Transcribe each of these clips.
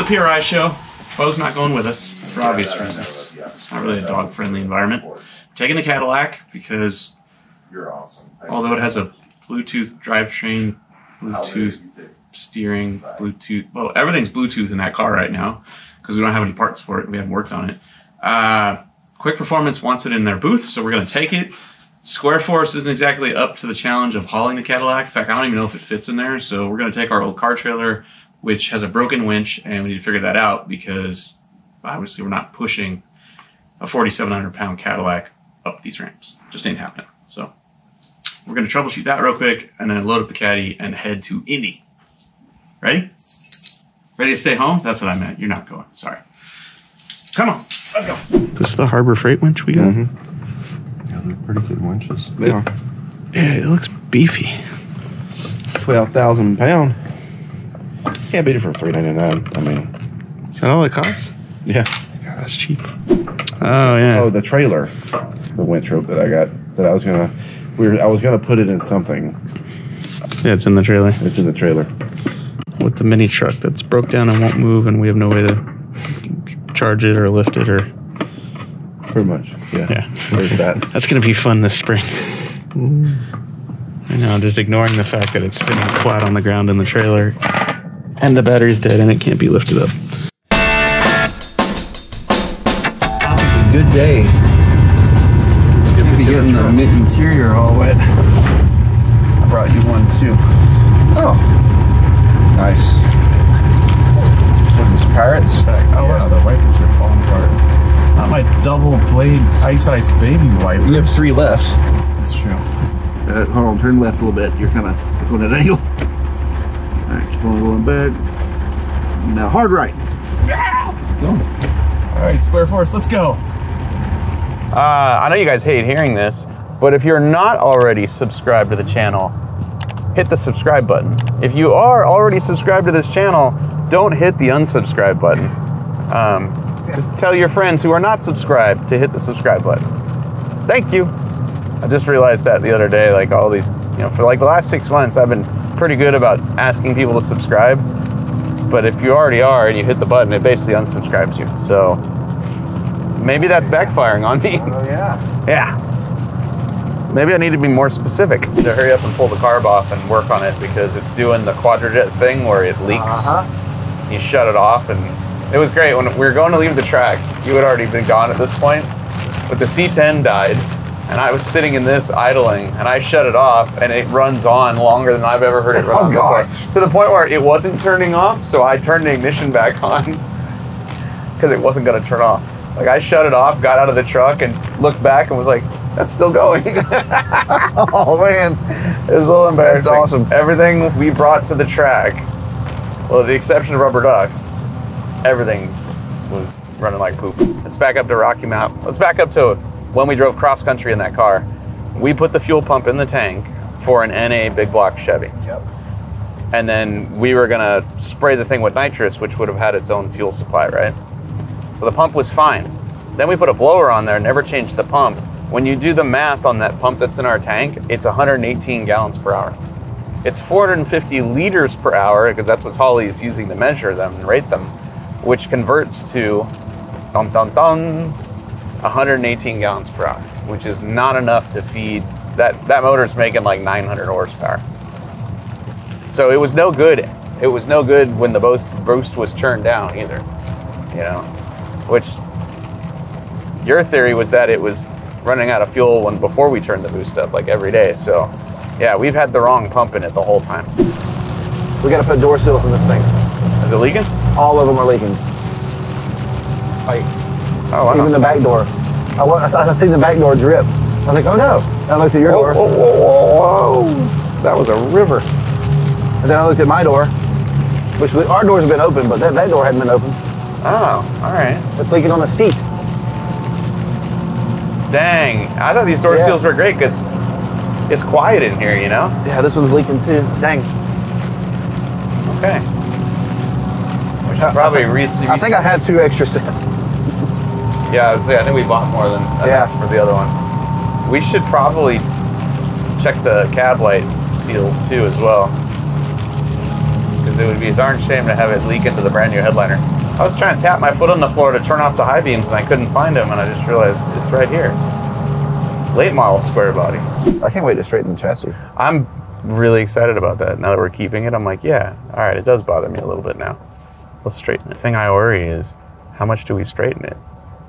PRI show. Bo's not going with us for obvious reasons. It's not really a dog-friendly environment. We're taking the Cadillac because although it has a Bluetooth drivetrain, Bluetooth steering, Bluetooth, well, everything's Bluetooth in that car right now because we don't have any parts for it. We haven't worked on it. Quick Performance wants it in their booth, so we're going to take it. Square Force isn't exactly up to the challenge of hauling the Cadillac. In fact, I don't even know if it fits in there, so we're going to take our old car trailer, which has a broken winch, and we need to figure that out because obviously we're not pushing a 4,700-pound Cadillac up these ramps. Just ain't happening. So we're going to troubleshoot that real quick and then load up the Caddy and head to Indy. Ready? Ready to stay home? That's what I meant. You're not going. Sorry. Come on. Let's go. This is the Harbor Freight winch we got? Mm-hmm. Yeah, they're pretty good winches. They are. Yeah, it looks beefy. 12,000 pound. Can't beat it for $399. I mean, is that all it costs? Yeah. God, that's cheap. Oh yeah. Oh, the trailer, the winch rope that I got. That I was gonna put it in something. Yeah, it's in the trailer. It's in the trailer. With the mini truck that's broke down and won't move, and we have no way to charge it or lift it or. Pretty much. Yeah. There's that. That's gonna be fun this spring. I know, just ignoring the fact that it's sitting flat on the ground in the trailer. And the battery's dead and it can't be lifted up. Good day. You'll be getting the interior all wet. I brought you one too. Oh. Nice. What is this, Pirates? Oh wow, the wipers are falling apart. Not my double blade ice baby wiper. You have 3 left. That's true. Hold on, turn left a little bit. You're kind of going at an angle. Alright, keep on going back. Now hard right. Let's go. Alright, Square Force, let's go. I know you guys hate hearing this, but if you're not already subscribed to the channel, hit the subscribe button. If you are already subscribed to this channel, don't hit the unsubscribe button. Just tell your friends who are not subscribed to hit the subscribe button. Thank you. I just realized that the other day, like all these, for like the last 6 months, I've been pretty good about asking people to subscribe. But if you already are and you hit the button, it basically unsubscribes you. So maybe that's backfiring on me. Oh yeah. Yeah. Maybe I need to be more specific. To hurry up and pull the carb off and work on it because it's doing the quadrajet thing where it leaks. You shut it off, and it was great. When we were going to leave the track, you had already been gone at this point, but the C10 died. And I was sitting in this idling, and I shut it off, and it runs on longer than I've ever heard it run on before. To the point where it wasn't turning off, so I turned the ignition back on because it wasn't going to turn off. Like, I shut it off, got out of the truck, and looked back and was like, that's still going. Oh, man. It was a little embarrassing. That's awesome. Everything we brought to the track, well, with the exception of Rubber Duck, everything was running like poop. Let's back up to Rocky Mountain. Let's back up to when we drove cross country in that car. We put the fuel pump in the tank for an NA big block Chevy. Yep. And then we were gonna spray the thing with nitrous, which would have had its own fuel supply, right? So the pump was fine. Then we put a blower on there, never changed the pump. When you do the math on that pump that's in our tank, it's 118 gallons per hour. It's 450 liters per hour, because that's what Holly is using to measure them and rate them, which converts to, dun dun dun, 118 gallons per hour, which is not enough to feed that motor's making like 900 horsepower. So it was no good. It was no good when the boost was turned down either, which your theory was that it was running out of fuel before we turned the boost up, like every day. So yeah, we've had the wrong pump in it the whole time. We gotta put door seals in this thing. Is it leaking? All of them are leaking. Like, even the back door. I seen the back door drip. I was like, oh no. And I looked at your door. Whoa. That was a river. And then I looked at my door, which our doors have been open, but that door hadn't been open. Oh, all right. It's leaking on the seat. Dang. I thought these door seals were great because it's quiet in here, Yeah, this one's leaking too. Dang. Okay. We should probably I think I have 2 extra sets. Yeah, I think we bought more than enough for the other one. We should probably check the cab light seals too as well. Because it would be a darn shame to have it leak into the brand new headliner. I was trying to tap my foot on the floor to turn off the high beams, and I couldn't find them, and I just realized it's right here. Late model square body. I can't wait to straighten the chassis. I'm really excited about that. Now that we're keeping it, I'm like, yeah, all right, it does bother me a little bit now. Let's straighten it. The thing I worry is, how much do we straighten it?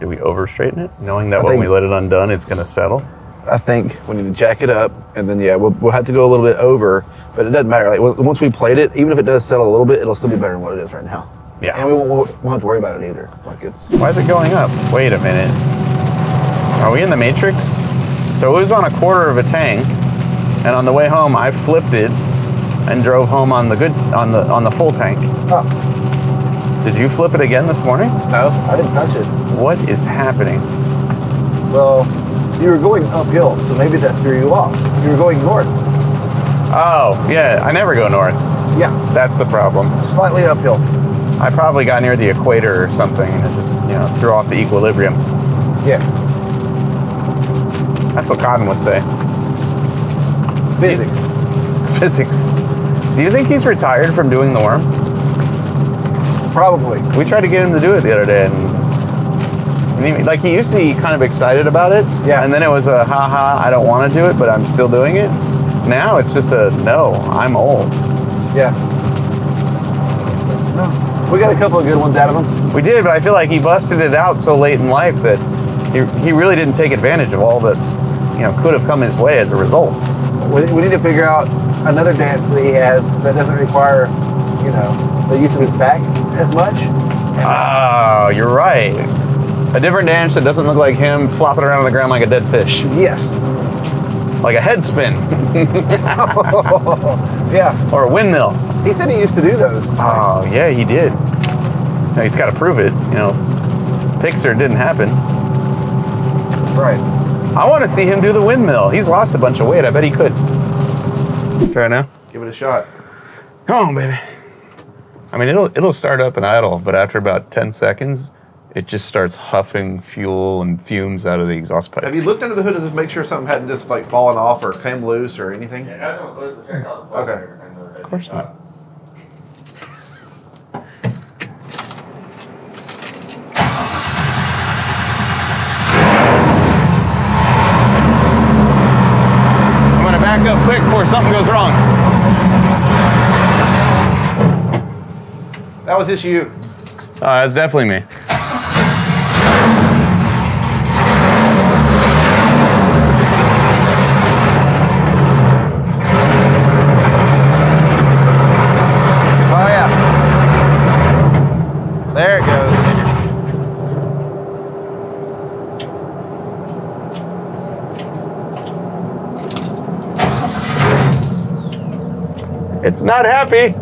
Do we over straighten it, knowing that when we let it undone, it's gonna settle? I think we need to jack it up, and then yeah, we'll have to go a little bit over, but it doesn't matter. Like once we plate it, even if it does settle a little bit, it'll still be better than what it is right now. Yeah. And we won't have to worry about it either. Like it's. Why is it going up? Wait a minute. Are we in the Matrix? So it was on a quarter of a tank, and on the way home, I flipped it and drove home on the on the full tank. Oh. Did you flip it again this morning? No, I didn't touch it. What is happening? Well, you were going uphill, so maybe that threw you off. You were going north. Oh, yeah, I never go north. Yeah. That's the problem. Slightly uphill. I probably got near the equator or something and it just, threw off the equilibrium. Yeah. That's what Cotton would say. Physics. It's physics. Do you think he's retired from doing the worm? Probably. We tried to get him to do it the other day, and he used to be kind of excited about it. Yeah. And then it was a ha, I don't want to do it, but I'm still doing it. Now it's just a no, I'm old. Yeah. No. We got a couple of good ones out of him. We did, but I feel like he busted it out so late in life that he really didn't take advantage of all that could have come his way as a result. We need to figure out another dance that he has that doesn't require, the use of his back as much. Oh, you're right. A different dance that doesn't look like him flopping around on the ground like a dead fish. Yes. Like a head spin. Yeah. Or a windmill. He said he used to do those. Oh, yeah, he did. Now, he's got to prove it. Pixar didn't happen. Right. I want to see him do the windmill. He's lost a bunch of weight. I bet he could. Try now. Give it a shot. Come on, baby. I mean, it'll start up and idle, but after about 10 seconds, it just starts huffing fuel and fumes out of the exhaust pipe. Have you looked under the hood to make sure something hadn't just fallen off or came loose or anything? Yeah, no, close the check out. Okay. Of course not. I'm gonna back up quick before something goes wrong. That was just you. That's definitely me. Oh yeah. There it goes. It's not happy.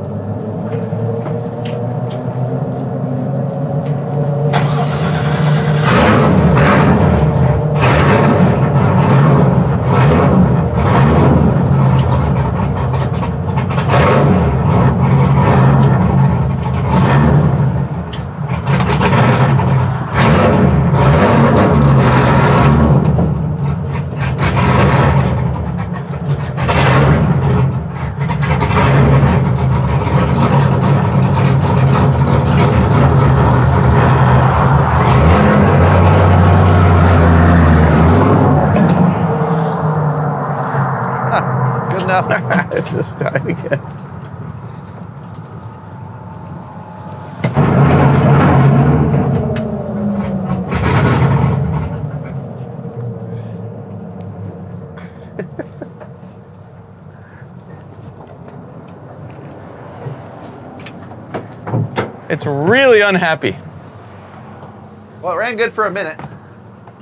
It just died again. It's really unhappy. Well, it ran good for a minute.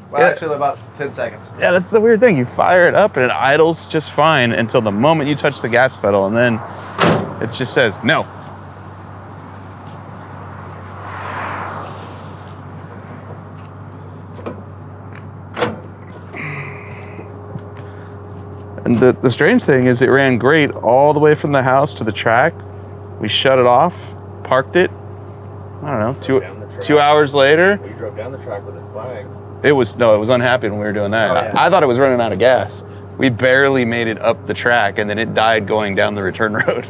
Well, Yeah. actually about 10 seconds. Yeah, that's the weird thing. You fire it up and it idles just fine until the moment you touch the gas pedal, and then it just says no. And the strange thing is it ran great all the way from the house to the track. We shut it off, parked it, I don't know, 2 hours later. You drove down the track with it flags. It was unhappy when we were doing that. Oh, yeah. I thought it was running out of gas. We barely made it up the track and then it died going down the return road.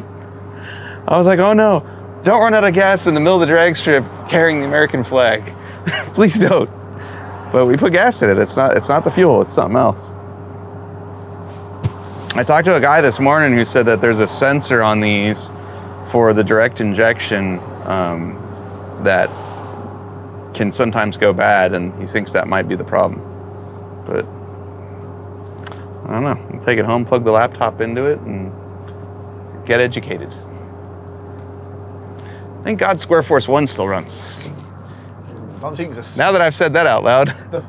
I was like, oh no. Don't run out of gas in the middle of the drag strip carrying the American flag. Please don't. But we put gas in it. It's not the fuel, it's something else. I talked to a guy this morning who said that there's a sensor on these for the direct injection that can sometimes go bad, and he thinks that might be the problem. But I don't know. I'll take it home, plug the laptop into it, and get educated. Thank God Square Force 1 still runs. Oh, Jesus. Now that I've said that out loud. The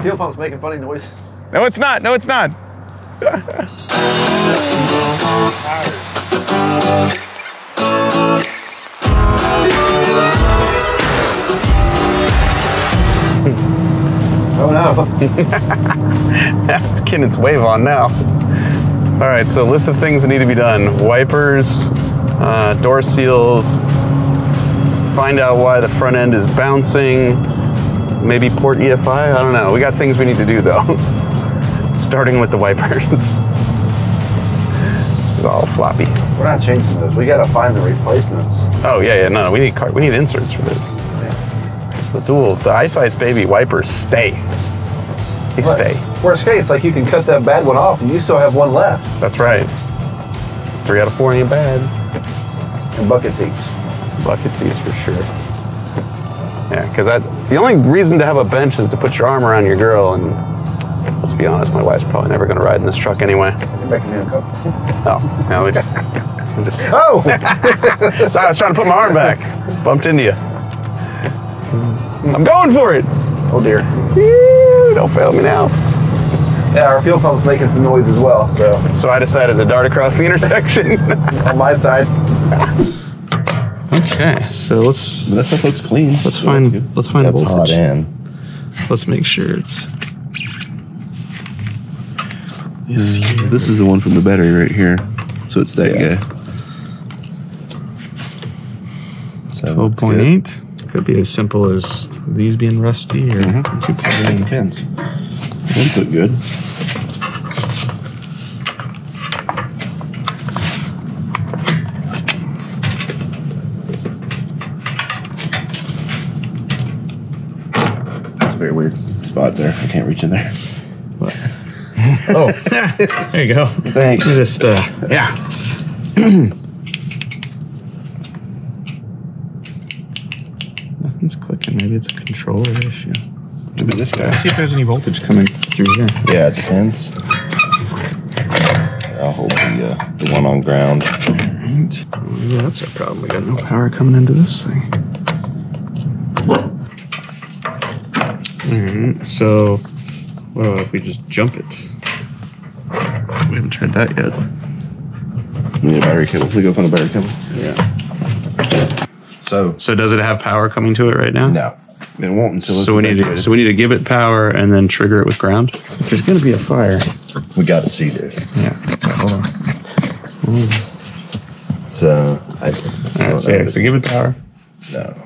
fuel pump's making funny noises. No, it's not. No, it's not. Oh no. That's getting its wave on now. All right, so list of things that need to be done. Wipers, door seals, find out why the front end is bouncing, maybe port EFI, I don't know. We got things we need to do though. Starting with the wipers. It's all floppy. We're not changing those. We gotta find the replacements. Oh yeah, no, we need inserts for this. Yeah. The Ice Baby wipers stay. They stay. Worst case, like you can cut that bad one off and you still have one left. That's right. 3 out of 4 ain't bad. And bucket seats. Bucket seats for sure. Yeah, because the only reason to have a bench is to put your arm around your girl, and let's be honest, my wife's probably never going to ride in this truck anyway. Back in the Oh, no, we just Oh! So I was trying to put my arm back. Bumped into you. I'm going for it. Oh dear. Don't fail me now. Yeah, our fuel pump's making some noise as well, So I decided to dart across the intersection. on my side. Okay, so let's. That stuff looks clean. Let's find the That's voltage. hot in. Let's make sure it's. This is the one from the battery right here. So it's that guy. 12.8. Could be as simple as these being rusty, or you plug it in. Depends. These look good. That's a very weird spot there. I can't reach in there. What? Oh, there you go. Thanks. You just, yeah. Nothing's clicking. Maybe it's a controller issue. Look at this guy. Let's see if there's any voltage coming through here. Yeah, it depends. I'll hold the one on ground. Alright. Maybe that's our problem. We got no power coming into this thing. Alright, so what about if we just jump it? We haven't tried that yet. We need a battery cable. We go find a battery cable. Yeah. So does it have power coming to it right now? no, it won't until it's So we need to give it power and then trigger it with ground. There's gonna be a fire. We got to see this. Yeah. Hold on. So Alright, so give it power. No,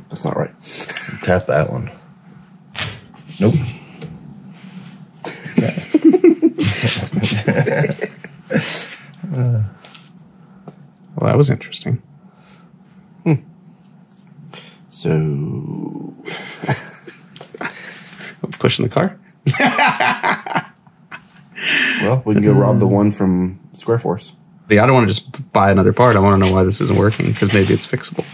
that's not right. Tap that one. Nope. Well, that was interesting. So Pushing the car? well, we can go rob the one from Square Force. Yeah, I don't want to just buy another part. I want to know why this isn't working, because maybe it's fixable.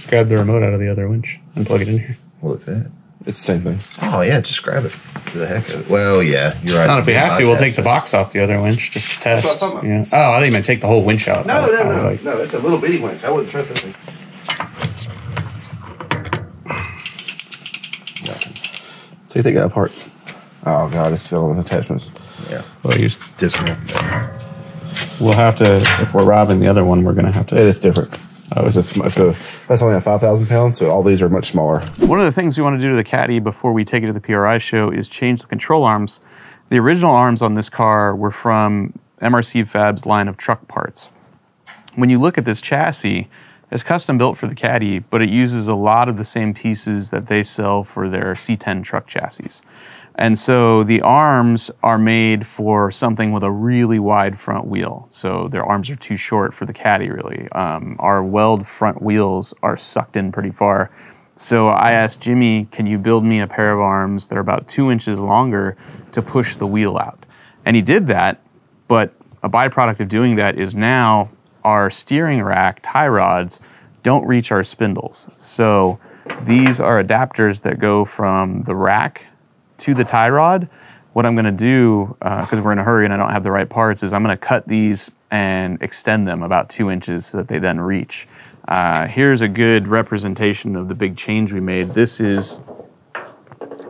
Grab the remote out of the other winch and plug it in here. Will it fit? It's the same thing. Oh yeah, just grab it. For the heck of it. Well, yeah, you're right. Not if we have to. We'll take the box off the other winch just to test. That's what I'm talking Yeah. Oh, I think you meant take the whole winch out. No, I was like, no. It's a little bitty winch. I wouldn't trust that thing. Nothing. So you take that apart. Oh god, it's still on the attachments. Yeah. well, Disconnect. we'll have to, if we're robbing the other one, we're going to have to. It is different. Oh, It's so that's only at 5,000 pounds, so all these are much smaller. One of the things we want to do to the Caddy before we take it to the PRI show is change the control arms. The original arms on this car were from MRC Fab's line of truck parts. When you look at this chassis, it's custom built for the Caddy, but it uses a lot of the same pieces that they sell for their C10 truck chassis. And so the arms are made for something with a really wide front wheel. So their arms are too short for the Caddy, really. Our weld front wheels are sucked in pretty far. So I asked Jimmy, can you build me a pair of arms that are about 2 inches longer to push the wheel out? And he did that, but a byproduct of doing that is now our steering rack tie rods don't reach our spindles. So these are adapters that go from the rack to the tie rod. What I'm gonna do, because we're in a hurry and I don't have the right parts, is I'm gonna cut these and extend them about 2 inches so that they then reach. Here's a good representation of the big change we made. This is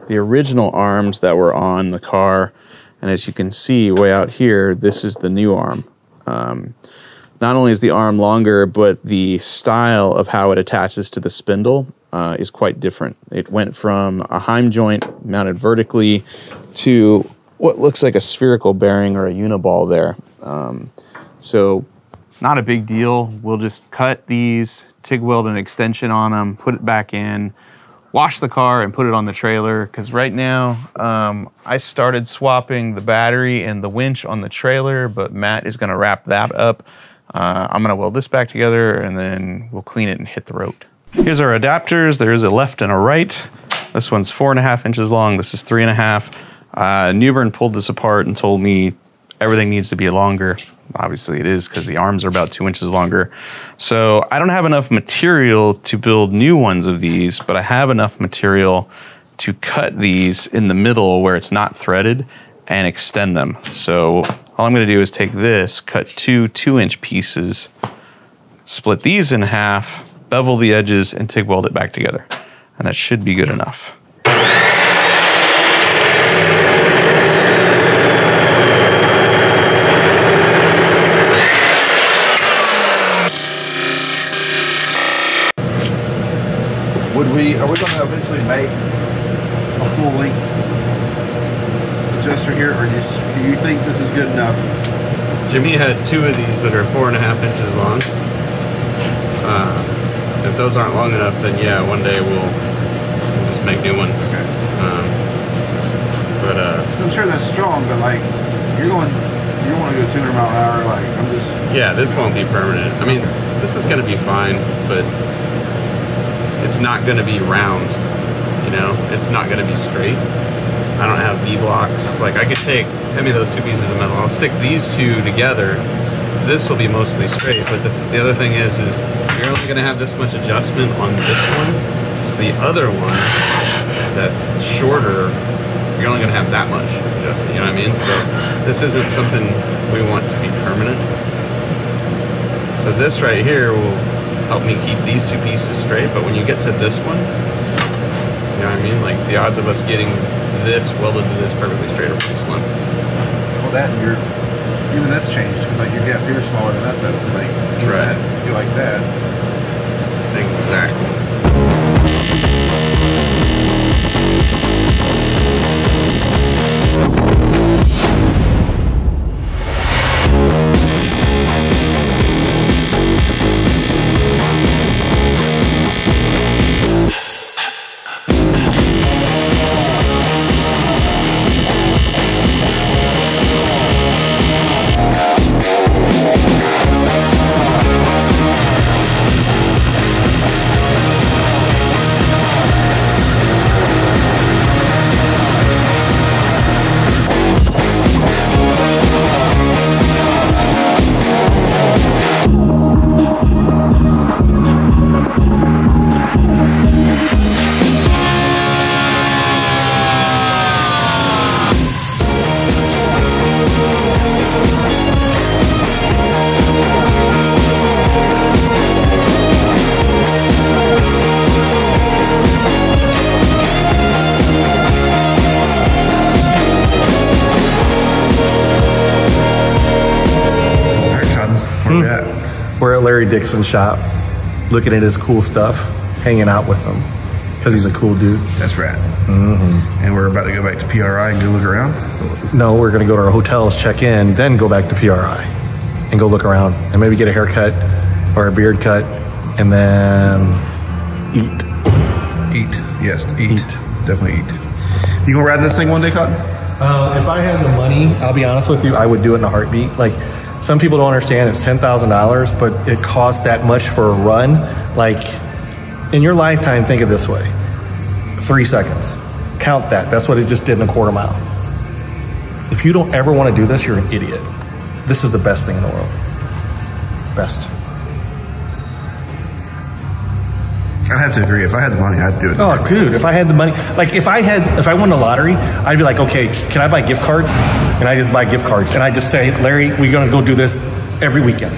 the original arms that were on the car. And as you can see way out here, this is the new arm. Not only is the arm longer, but the style of how it attaches to the spindle is quite different. It went from a heim joint mounted vertically to what looks like a spherical bearing or a uniball there. So not a big deal. We'll just cut these, TIG weld an extension on them, put it back in, wash the car and put it on the trailer. Because right now, I started swapping the battery and the winch on the trailer, but Matt is gonna wrap that up. I'm gonna weld this back together and then we'll clean it and hit the road. Here's our adapters. There is a left and a right. This one's 4.5 inches long. This is 3.5. Newbern pulled this apart and told me everything needs to be longer. Obviously it is because the arms are about 2 inches longer. So I don't have enough material to build new ones of these, but I have enough material to cut these in the middle where it's not threaded and extend them. So all I'm gonna do is take this, cut two 2-inch pieces, split these in half, bevel the edges, and TIG weld it back together. And that should be good enough. Are we going to eventually make a full length adjuster here, or do you think this is good enough? Jimmy had 2 of these that are 4.5 inches long. If those aren't long enough, then yeah, one day we'll just make new ones. Okay. I'm sure that's strong, but like you want to go 200 mile an hour. Like I'm just. Yeah, this won't be permanent. I mean, this is going to be fine, but it's not going to be round. You know, it's not going to be straight. I don't have B blocks. Like I could hand me those 2 pieces of metal. I'll stick these 2 together. This will be mostly straight, but the other thing is you're only going to have this much adjustment on this one. The other one that's shorter, you're only going to have that much adjustment, you know what I mean? So this isn't something we want to be permanent. So this right here will help me keep these 2 pieces straight, but when you get to this one, you know what I mean? Like the odds of us getting this welded to this perfectly straight are pretty slim. Well, that and even that's changed because like your gap here is smaller than that side, so like right. If you like that. Exactly. We're at Larry Dixon's shop, looking at his cool stuff, hanging out with him, because he's a cool dude. That's right. Mm-hmm. And we're about to go back to PRI and go look around? No, we're going to go to our hotels, check in, then go back to PRI and go look around and maybe get a haircut or a beard cut and then eat. Eat. Yes, eat. Definitely eat. You gonna ride this thing one day, Cotton? If I had the money, I'll be honest with you, I would do it in a heartbeat. Like, some people don't understand it's $10,000, but it costs that much for a run. Like, in your lifetime, think of it this way. 3 seconds. Count that. That's what it just did in a quarter mile. If you don't ever want to do this, you're an idiot. This is the best thing in the world. Best. I'd have to agree. If I had the money, I'd do it. Oh, dude, if I had the money, like if I won the lottery, I'd be like, okay, can I buy gift cards? And I just buy gift cards. And I just say, Larry, we're going to go do this every weekend.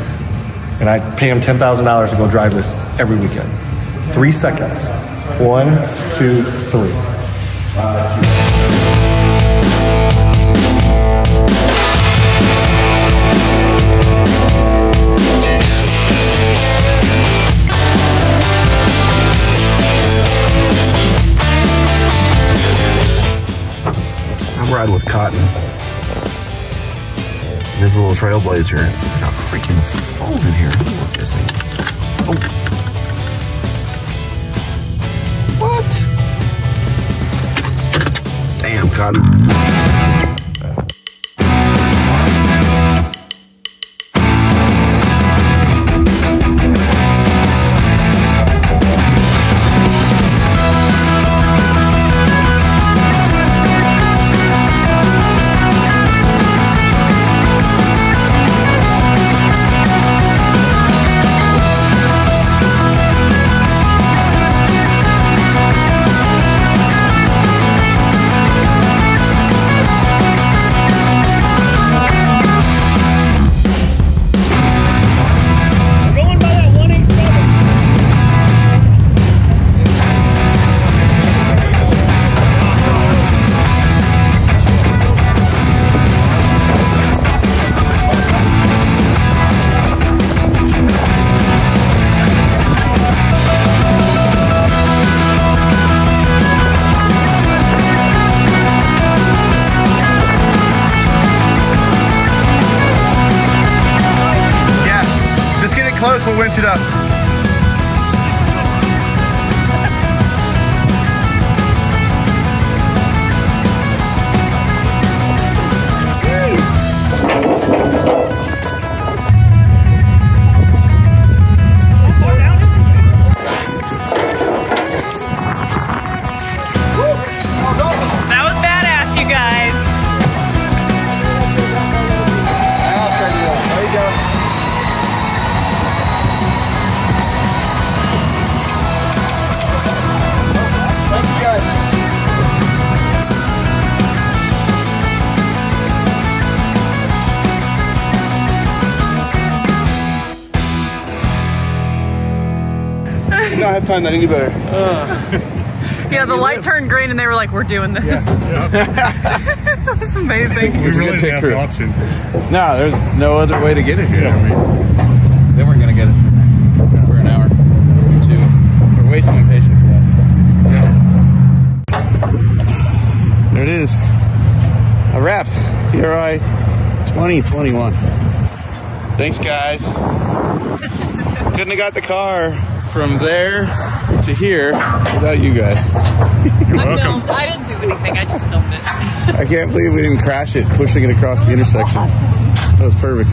And I pay him $10,000 to go drive this every weekend. 3 seconds. 1, 2, 3. I'm riding with Cotton. This little Trailblazer. Got freaking fold in here. Look at this thing. Oh. What? Damn, Cotton. Close, we'll winch it up. That was badass, you guys. There you go. I have time that any better. Yeah, the light turned green and they were like, we're doing this. Yeah. That's amazing. We really didn't have an option. No, there's no other way to get it here. Yeah. I mean, they weren't going to get us in there for an hour or two. We're way too impatient for that. Yeah. There it is. A wrap. PRI 2021. Thanks, guys. Couldn't have got the car from there to here without you guys. You're welcome. I didn't do anything. I just filmed it. I can't believe we didn't crash it pushing it across the intersection. Awesome. That was perfect.